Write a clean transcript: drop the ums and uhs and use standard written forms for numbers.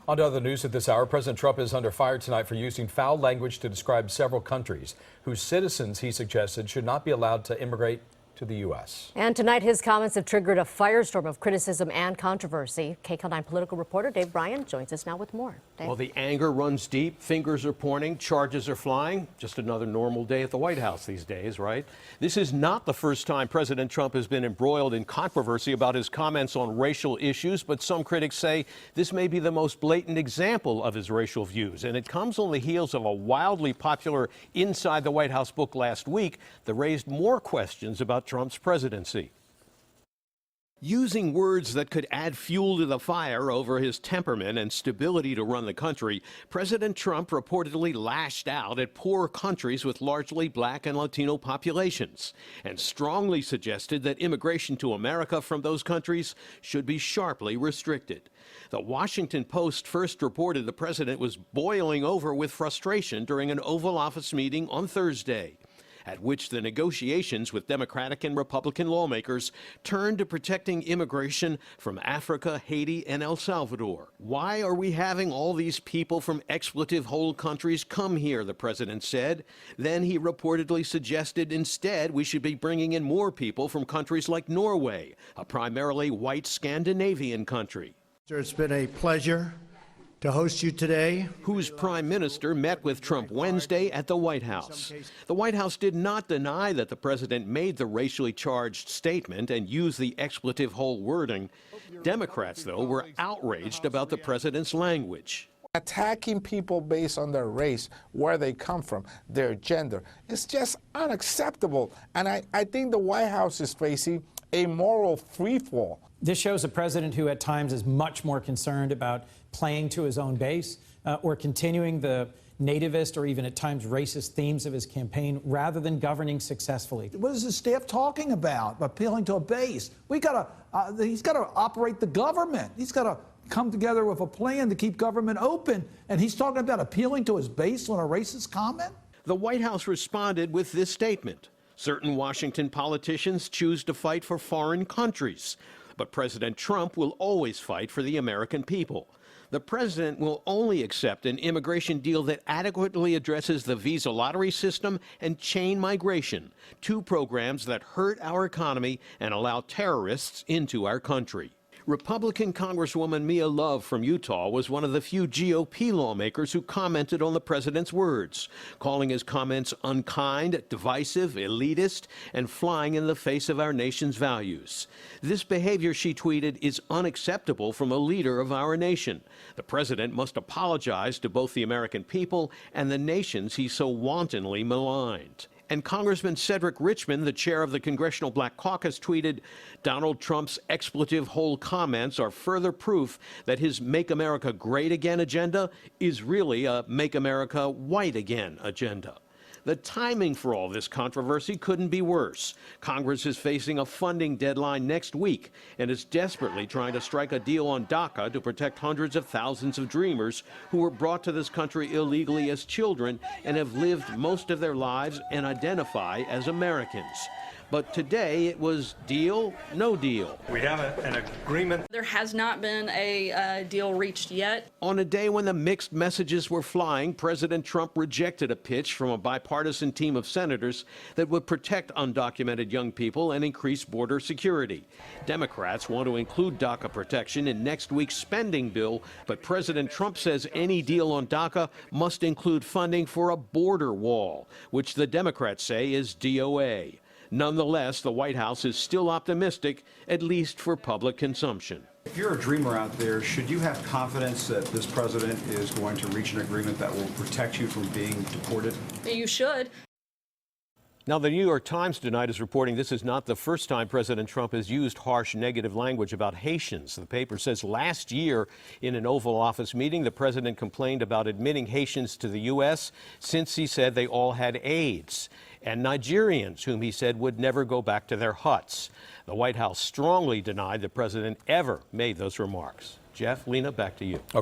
On to other news at this hour. President Trump is under fire tonight for using foul language to describe several countries whose citizens he suggested should not be allowed to immigrate to the U.S. And tonight, his comments have triggered a firestorm of criticism and controversy. KCAL9 political reporter Dave Bryan joins us now with more. Dave? Well, the anger runs deep. Fingers are pointing. Charges are flying. Just another normal day at the White House these days, right? This is not the first time President Trump has been embroiled in controversy about his comments on racial issues, but some critics say this may be the most blatant example of his racial views. And it comes on the heels of a wildly popular Inside the White House book last week that raised more questions about Trump's presidency. Using words that could add fuel to the fire over his temperament and stability to run the country, President Trump reportedly lashed out at poor countries with largely black and Latino populations and strongly suggested that immigration to America from those countries should be sharply restricted. The Washington Post first reported the president was boiling over with frustration during an Oval Office meeting on Thursday, at which the negotiations with Democratic and Republican lawmakers turned to protecting immigration from Africa, Haiti, and El Salvador. Why are we having all these people from expletive-hole countries come here, the president said. Then he reportedly suggested instead we should be bringing in more people from countries like Norway, a primarily white Scandinavian country. It's been a pleasure to host you today. Whose prime minister met with Trump Wednesday at the White House. The White House did not deny that the president made the racially charged statement and used the expletive-hole wording. Democrats, though, were outraged about the president's language. Attacking people based on their race, where they come from, their gender, it's just unacceptable. And I think the White House is facing a moral freefall. This shows a president who at times is much more concerned about playing to his own base or continuing the nativist or even at times racist themes of his campaign rather than governing successfully. What is his staff talking about? Appealing to a base. He's got to operate the government. He's got to come together with a plan to keep government open. And he's talking about appealing to his base on a racist comment? The White House responded with this statement. Certain Washington politicians choose to fight for foreign countries, but President Trump will always fight for the American people. The president will only accept an immigration deal that adequately addresses the visa lottery system and chain migration, two programs that hurt our economy and allow terrorists into our country. Republican Congresswoman Mia Love from Utah was one of the few GOP lawmakers who commented on the president's words, calling his comments unkind, divisive, elitist, and flying in the face of our nation's values. This behavior, she tweeted, is unacceptable from a leader of our nation. The president must apologize to both the American people and the nations he so wantonly maligned. And Congressman Cedric Richmond, the chair of the Congressional Black Caucus, tweeted, Donald Trump's expletive-hole comments are further proof that his Make America Great Again agenda is really a Make America White Again agenda. The timing for all this controversy couldn't be worse. Congress is facing a funding deadline next week and is desperately trying to strike a deal on DACA to protect hundreds of thousands of dreamers who were brought to this country illegally as children and have lived most of their lives and identify as Americans. But today it was deal, no deal. We have an agreement. There has not been a deal reached yet. On a day when the mixed messages were flying, President Trump rejected a pitch from a bipartisan team of senators that would protect undocumented young people and increase border security. Democrats want to include DACA protection in next week's spending bill, but President Trump says any deal on DACA must include funding for a border wall, which the Democrats say is DOA. Nonetheless, the White House is still optimistic, at least for public consumption. If you're a dreamer out there, should you have confidence that this president is going to reach an agreement that will protect you from being deported? You should. Now, the New York Times tonight is reporting this is not the first time President Trump has used harsh negative language about Haitians. The paper says last year in an Oval Office meeting, the president complained about admitting Haitians to the U.S. since he said they all had AIDS, and Nigerians, whom he said would never go back to their huts. The White House strongly denied the president ever made those remarks. Jeff, Lena, back to you.